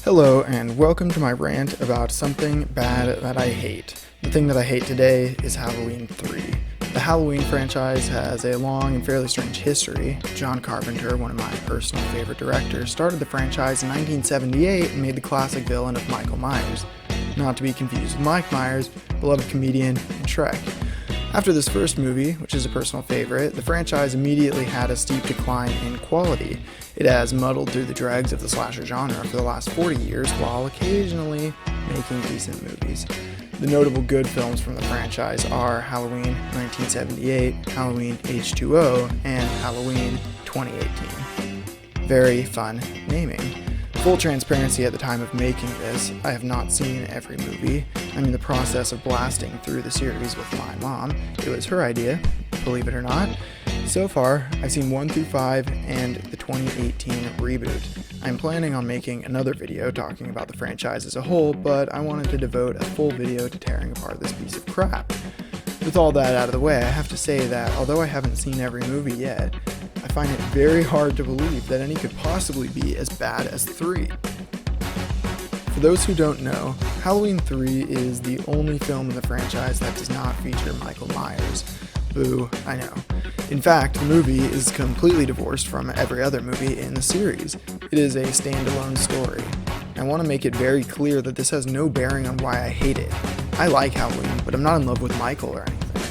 Hello and welcome to my rant about something bad that I hate. The thing that I hate today is Halloween 3. The Halloween franchise has a long and fairly strange history. John Carpenter, one of my personal favorite directors, started the franchise in 1978 and made the classic villain of Michael Myers. Not to be confused with Mike Myers, beloved comedian in Shrek. After this first movie, which is a personal favorite, the franchise immediately had a steep decline in quality. It has muddled through the dregs of the slasher genre for the last 40 years while occasionally making decent movies. The notable good films from the franchise are Halloween 1978, Halloween H2O, and Halloween 2018. Very fun naming. Full transparency, at the time of making this, I have not seen every movie. I'm in the process of blasting through the series with my mom. It was her idea, believe it or not. So far, I've seen 1 through 5 and the 2018 reboot. I'm planning on making another video talking about the franchise as a whole, but I wanted to devote a full video to tearing apart this piece of crap. With all that out of the way, I have to say that although I haven't seen every movie yet, I find it very hard to believe that any could possibly be as bad as 3. For those who don't know, Halloween 3 is the only film in the franchise that does not feature Michael Myers. Boo, I know. In fact, the movie is completely divorced from every other movie in the series. It is a standalone story. I want to make it very clear that this has no bearing on why I hate it. I like Halloween, but I'm not in love with Michael or anything.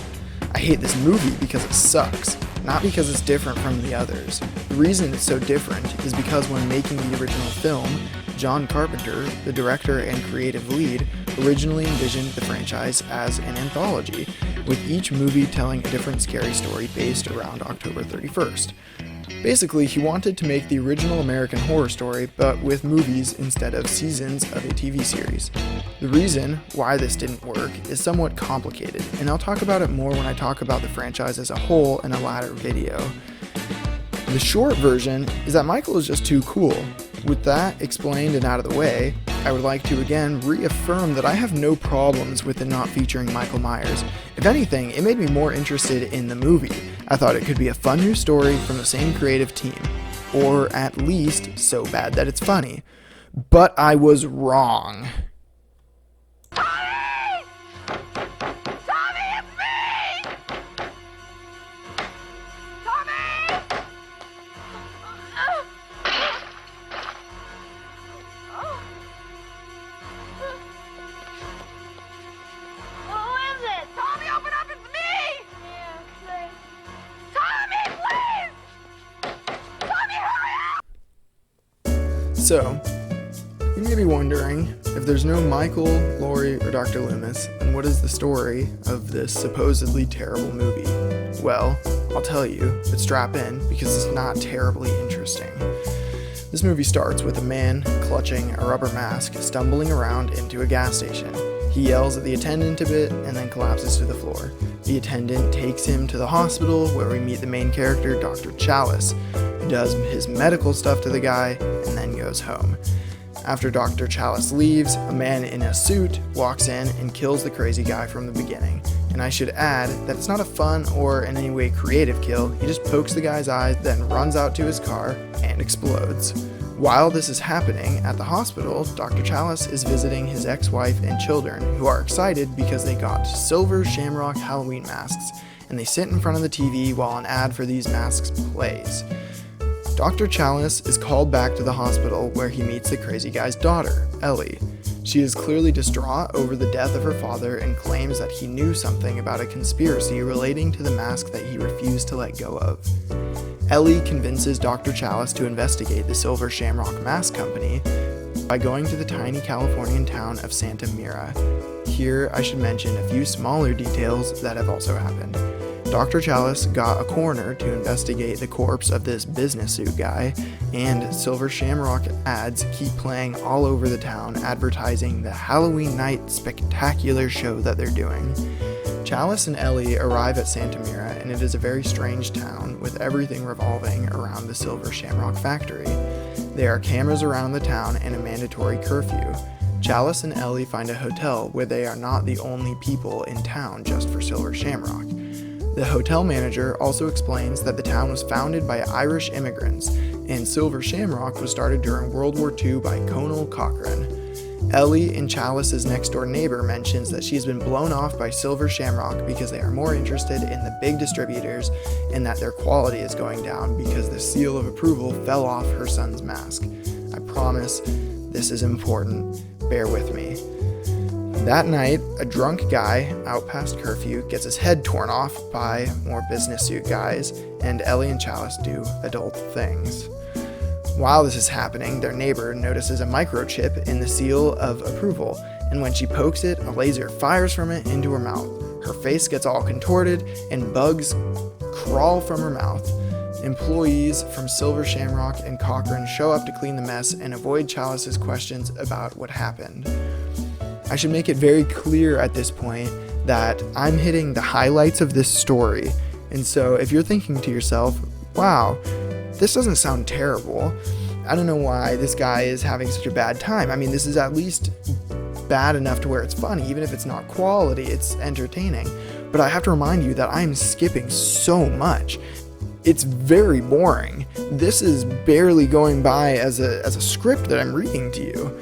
I hate this movie because it sucks, not because it's different from the others. The reason it's so different is because when making the original film, John Carpenter, the director and creative lead, originally envisioned the franchise as an anthology, with each movie telling a different scary story based around October 31st. Basically, he wanted to make the original American Horror Story, but with movies instead of seasons of a TV series. The reason why this didn't work is somewhat complicated, and I'll talk about it more when I talk about the franchise as a whole in a later video. The short version is that Michael is just too cool. With that explained and out of the way, I would like to again reaffirm that I have no problems with it not featuring Michael Myers. If anything, it made me more interested in the movie. I thought it could be a fun new story from the same creative team, or at least so bad that it's funny. But I was wrong. So, you may be wondering, if there's no Michael, Laurie, or Dr. Loomis, then what is the story of this supposedly terrible movie? Well, I'll tell you, but strap in, because it's not terribly interesting. This movie starts with a man clutching a rubber mask, stumbling around into a gas station. He yells at the attendant a bit, and then collapses to the floor. The attendant takes him to the hospital, where we meet the main character, Dr. Chalice, who does his medical stuff to the guy, and then goes home. After Dr. Chalice leaves, a man in a suit walks in and kills the crazy guy from the beginning. And I should add that it's not a fun or in any way creative kill. He just pokes the guy's eyes, then runs out to his car and explodes. While this is happening at the hospital, Dr. Chalice is visiting his ex-wife and children, who are excited because they got silver shamrock Halloween masks, and they sit in front of the TV while an ad for these masks plays. Dr. Chalice is called back to the hospital where he meets the crazy guy's daughter, Ellie. She is clearly distraught over the death of her father and claims that he knew something about a conspiracy relating to the mask that he refused to let go of. Ellie convinces Dr. Chalice to investigate the Silver Shamrock Mask Company by going to the tiny Californian town of Santa Mira. Here, I should mention a few smaller details that have also happened. Dr. Chalice got a coroner to investigate the corpse of this business suit guy, and Silver Shamrock ads keep playing all over the town advertising the Halloween night spectacular show that they're doing. Chalice and Ellie arrive at Santa Mira, and it is a very strange town with everything revolving around the Silver Shamrock factory. There are cameras around the town and a mandatory curfew. Chalice and Ellie find a hotel where they are not the only people in town just for Silver Shamrock. The hotel manager also explains that the town was founded by Irish immigrants and Silver Shamrock was started during World War II by Colonel Cochrane. Ellie and Chalice's next-door neighbor mentions that she's been blown off by Silver Shamrock because they are more interested in the big distributors and that their quality is going down because the seal of approval fell off her son's mask. I promise this is important. Bear with me. That night, a drunk guy out past curfew gets his head torn off by more business suit guys, and Ellie and Chalice do adult things. While this is happening, their neighbor notices a microchip in the seal of approval, and when she pokes it, a laser fires from it into her mouth. Her face gets all contorted, and bugs crawl from her mouth. Employees from Silver Shamrock and Cochrane show up to clean the mess and avoid Chalice's questions about what happened. I should make it very clear at this point that I'm hitting the highlights of this story, and so if you're thinking to yourself, wow, this doesn't sound terrible, I don't know why this guy is having such a bad time. I mean, this is at least bad enough to where it's funny, even if it's not quality, it's entertaining. But I have to remind you that I'm skipping so much. It's very boring. This is barely going by as a script that I'm reading to you.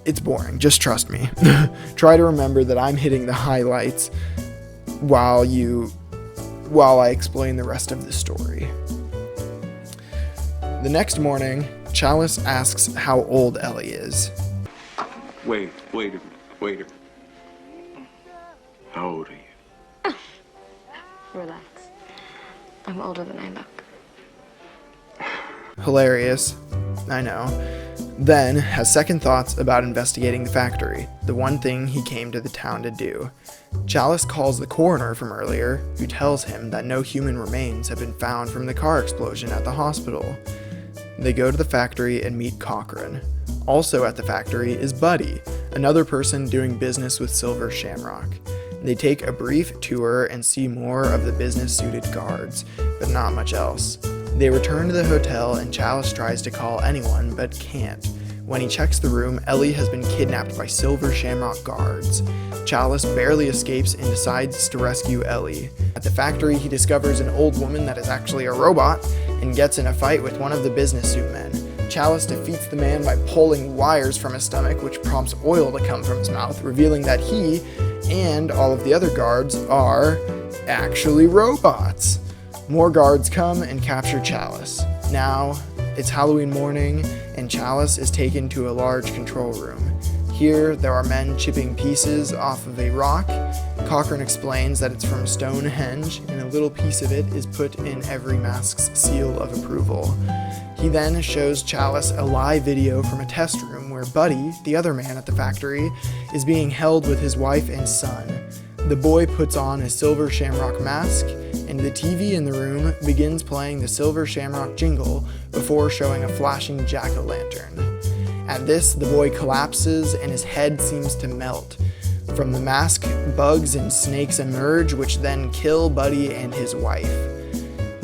It's boring, just trust me. Try to remember that I'm hitting the highlights while I explain the rest of the story. The next morning, Chalice asks how old Ellie is. Wait a minute. How old are you? Relax. I'm older than I look. Hilarious, I know. Then has second thoughts about investigating the factory, the one thing he came to the town to do. Chalice calls the coroner from earlier, who tells him that no human remains have been found from the car explosion at the hospital. They go to the factory and meet Cochrane. Also at the factory is Buddy, another person doing business with Silver Shamrock. They take a brief tour and see more of the business-suited guards, but not much else. They return to the hotel and Chalice tries to call anyone, but can't. When he checks the room, Ellie has been kidnapped by Silver Shamrock guards. Chalice barely escapes and decides to rescue Ellie. At the factory, he discovers an old woman that is actually a robot and gets in a fight with one of the business suit men. Chalice defeats the man by pulling wires from his stomach, which prompts oil to come from his mouth, revealing that he and all of the other guards are actually robots. More guards come and capture Chalice. Now, it's Halloween morning, and Chalice is taken to a large control room. Here, there are men chipping pieces off of a rock. Cochrane explains that it's from Stonehenge, and a little piece of it is put in every mask's seal of approval. He then shows Chalice a live video from a test room where Buddy, the other man at the factory, is being held with his wife and son. The boy puts on a Silver Shamrock mask, and the TV in the room begins playing the Silver Shamrock jingle before showing a flashing jack-o'-lantern. At this, the boy collapses and his head seems to melt. From the mask, bugs and snakes emerge, which then kill Buddy and his wife.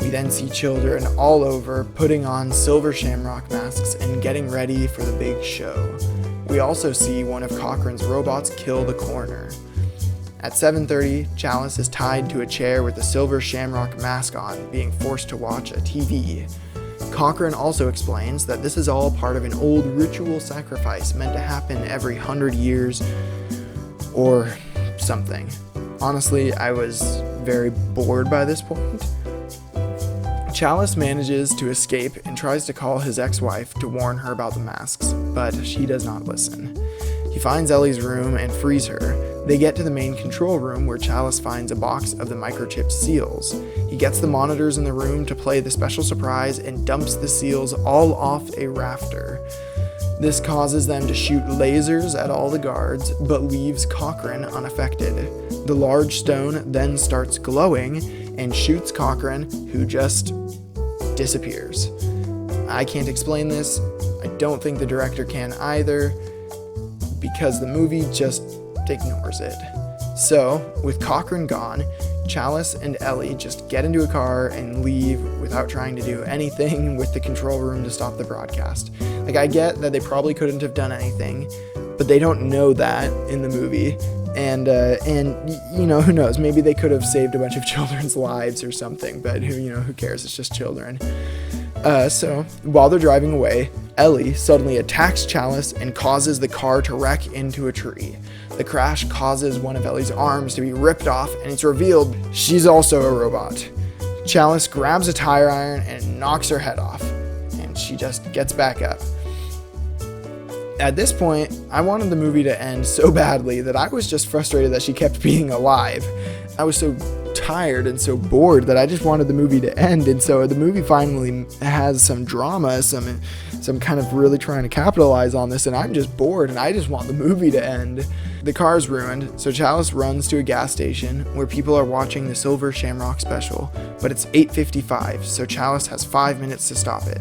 We then see children all over putting on Silver Shamrock masks and getting ready for the big show. We also see one of Cochrane's robots kill the coroner. At 7:30, Chalice is tied to a chair with a Silver Shamrock mask on, being forced to watch a TV. Cochrane also explains that this is all part of an old ritual sacrifice meant to happen every 100 years or something. Honestly, I was very bored by this point. Chalice manages to escape and tries to call his ex-wife to warn her about the masks, but she does not listen. He finds Ellie's room and frees her. They get to the main control room where Chalice finds a box of the microchip seals. He gets the monitors in the room to play the special surprise and dumps the seals all off a rafter. This causes them to shoot lasers at all the guards, but leaves Cochrane unaffected. The large stone then starts glowing and shoots Cochrane, who just disappears. I can't explain this. I don't think the director can either, because the movie just ignores it. So, with Cochrane gone, Chalice and Ellie just get into a car and leave without trying to do anything with the control room to stop the broadcast. Like, I get that they probably couldn't have done anything, but they don't know that in the movie. And you know, who knows, maybe they could have saved a bunch of children's lives or something, but who cares, it's just children. So while they're driving away, Ellie suddenly attacks Chalice and causes the car to wreck into a tree. The crash causes one of Ellie's arms to be ripped off, and it's revealed she's also a robot. Chalice grabs a tire iron and knocks her head off, and she just gets back up. At this point, I wanted the movie to end so badly that I was just frustrated that she kept being alive. I was so tired and so bored that I just wanted the movie to end, and so the movie finally has some drama, some kind of really trying to capitalize on this, and I'm just bored and I just want the movie to end. The car's ruined, so Chalice runs to a gas station where people are watching the Silver Shamrock special, but it's 8:55, so Chalice has 5 minutes to stop it.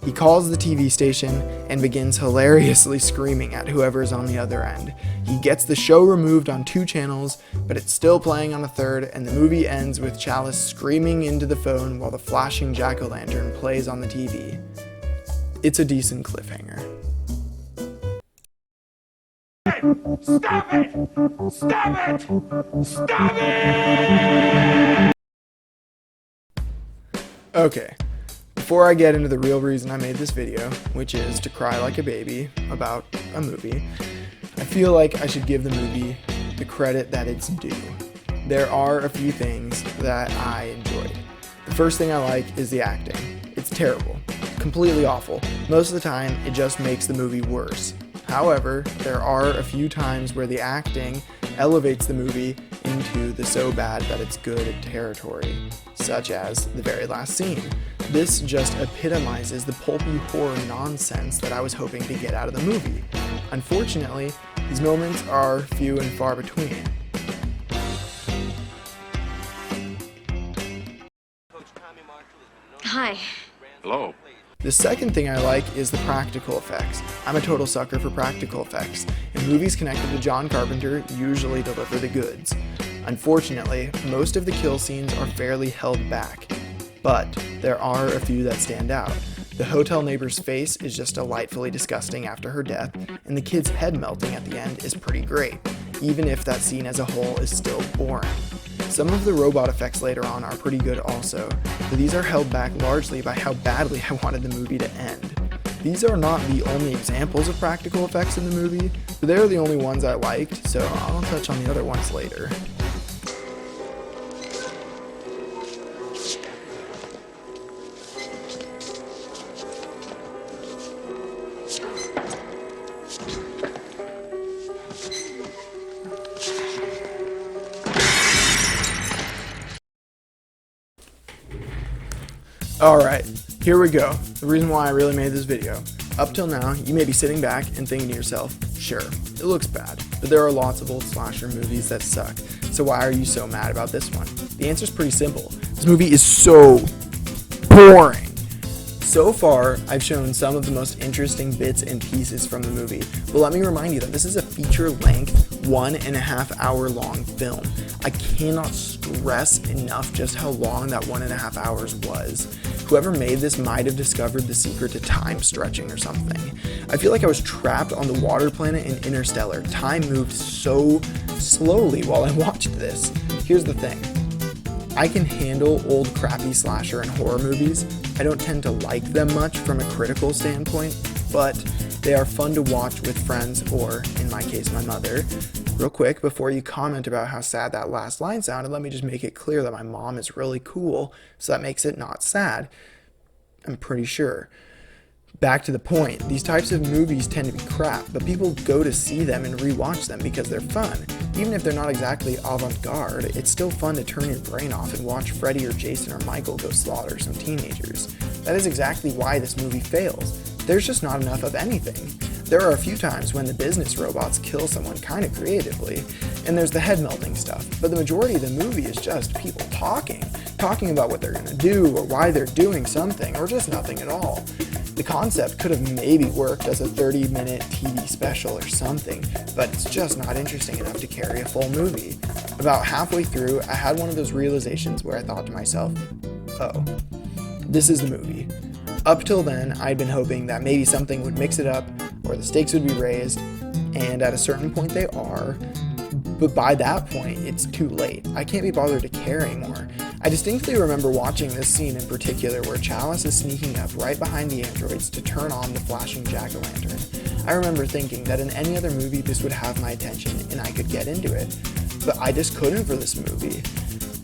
He calls the TV station and begins hilariously screaming at whoever's on the other end. He gets the show removed on 2 channels, but it's still playing on a 3rd, and the movie ends with Chalice screaming into the phone while the flashing jack-o'-lantern plays on the TV. It's a decent cliffhanger. Stop it! Stop it! Stop it! Okay. Before I get into the real reason I made this video, which is to cry like a baby about a movie, I feel like I should give the movie the credit that it's due. There are a few things that I enjoyed. The first thing I like is the acting. It's terrible. Completely awful. Most of the time, it just makes the movie worse. However, there are a few times where the acting elevates the movie into the so bad that it's good territory, such as the very last scene. This just epitomizes the pulpy horror nonsense that I was hoping to get out of the movie. Unfortunately, these moments are few and far between. Hi. Hello. The second thing I like is the practical effects. I'm a total sucker for practical effects, and movies connected to John Carpenter usually deliver the goods. Unfortunately, most of the kill scenes are fairly held back, but there are a few that stand out. The hotel neighbor's face is just delightfully disgusting after her death, and the kid's head melting at the end is pretty great, even if that scene as a whole is still boring. Some of the robot effects later on are pretty good also, but these are held back largely by how badly I wanted the movie to end. These are not the only examples of practical effects in the movie, but they're the only ones I liked, so I'll touch on the other ones later. Alright, here we go. The reason why I really made this video. Up till now, you may be sitting back and thinking to yourself, sure, it looks bad, but there are lots of old slasher movies that suck, so why are you so mad about this one? The answer's pretty simple. This movie is so boring. So far, I've shown some of the most interesting bits and pieces from the movie, but let me remind you that this is a feature-length, 1.5 hour long film. I cannot stress enough just how long that 1.5 hours was. Whoever made this might have discovered the secret to time stretching or something. I feel like I was trapped on the water planet in Interstellar. Time moved so slowly while I watched this. Here's the thing. I can handle old crappy slasher and horror movies. I don't tend to like them much from a critical standpoint, but they are fun to watch with friends or, in my case, my mother. Real quick, before you comment about how sad that last line sounded, let me just make it clear that my mom is really cool, so that makes it not sad. I'm pretty sure. Back to the point, these types of movies tend to be crap, but people go to see them and rewatch them because they're fun. Even if they're not exactly avant-garde, it's still fun to turn your brain off and watch Freddy or Jason or Michael go slaughter some teenagers. That is exactly why this movie fails. There's just not enough of anything. There are a few times when the business robots kill someone kind of creatively, and there's the head melting stuff, but the majority of the movie is just people talking about what they're gonna do or why they're doing something, or just nothing at all. The concept could have maybe worked as a 30-minute TV special or something, but it's just not interesting enough to carry a full movie. About halfway through, I had one of those realizations where I thought to myself, oh, this is the movie. Up till then, I'd been hoping that maybe something would mix it up, or the stakes would be raised, and at a certain point they are, But by that point, it's too late. I can't be bothered to care anymore. I distinctly remember watching this scene in particular where Chalice is sneaking up right behind the androids to turn on the flashing jack-o'-lantern. I remember thinking that in any other movie this would have my attention and I could get into it. But I just couldn't for this movie.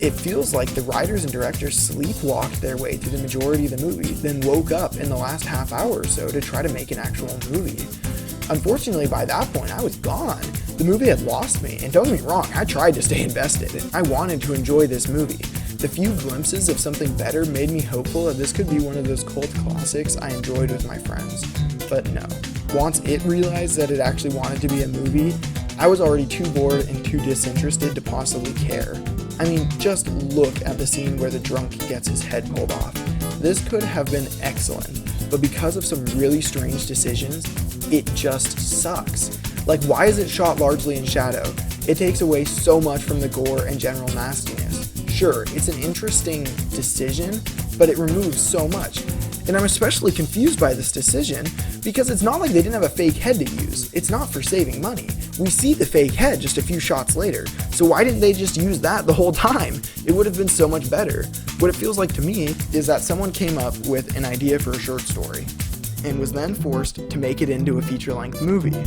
It feels like the writers and directors sleepwalked their way through the majority of the movie, then woke up in the last half hour or so to try to make an actual movie. Unfortunately, by that point, I was gone. The movie had lost me, and don't get me wrong, I tried to stay invested. I wanted to enjoy this movie. The few glimpses of something better made me hopeful that this could be one of those cult classics I enjoyed with my friends. But no. Once it realized that it actually wanted to be a movie, I was already too bored and too disinterested to possibly care. I mean, just look at the scene where the drunk gets his head pulled off. This could have been excellent, but because of some really strange decisions, it just sucks. Like, why is it shot largely in shadow? It takes away so much from the gore and general nastiness. Sure, it's an interesting decision, but it removes so much. And I'm especially confused by this decision because it's not like they didn't have a fake head to use. It's not for saving money. We see the fake head just a few shots later. So why didn't they just use that the whole time? It would have been so much better. What it feels like to me is that someone came up with an idea for a short story and was then forced to make it into a feature-length movie.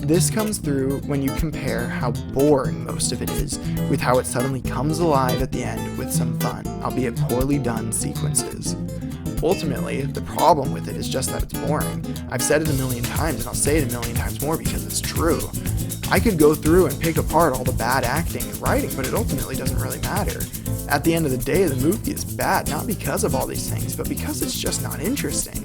This comes through when you compare how boring most of it is with how it suddenly comes alive at the end with some fun, albeit poorly done sequences. Ultimately, the problem with it is just that it's boring. I've said it a million times and I'll say it a million times more because it's true. I could go through and pick apart all the bad acting and writing, but it ultimately doesn't really matter. At the end of the day, the movie is bad, not because of all these things, but because it's just not interesting.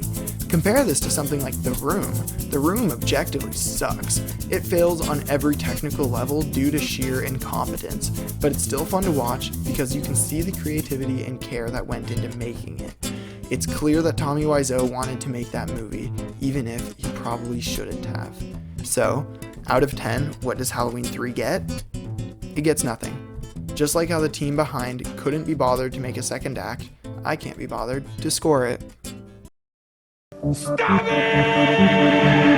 Compare this to something like The Room. The Room objectively sucks. It fails on every technical level due to sheer incompetence, but it's still fun to watch because you can see the creativity and care that went into making it. It's clear that Tommy Wiseau wanted to make that movie, even if he probably shouldn't have. So, out of 10, what does Halloween 3 get? It gets nothing. Just like how the team behind couldn't be bothered to make a second act, I can't be bothered to score it. Stop it!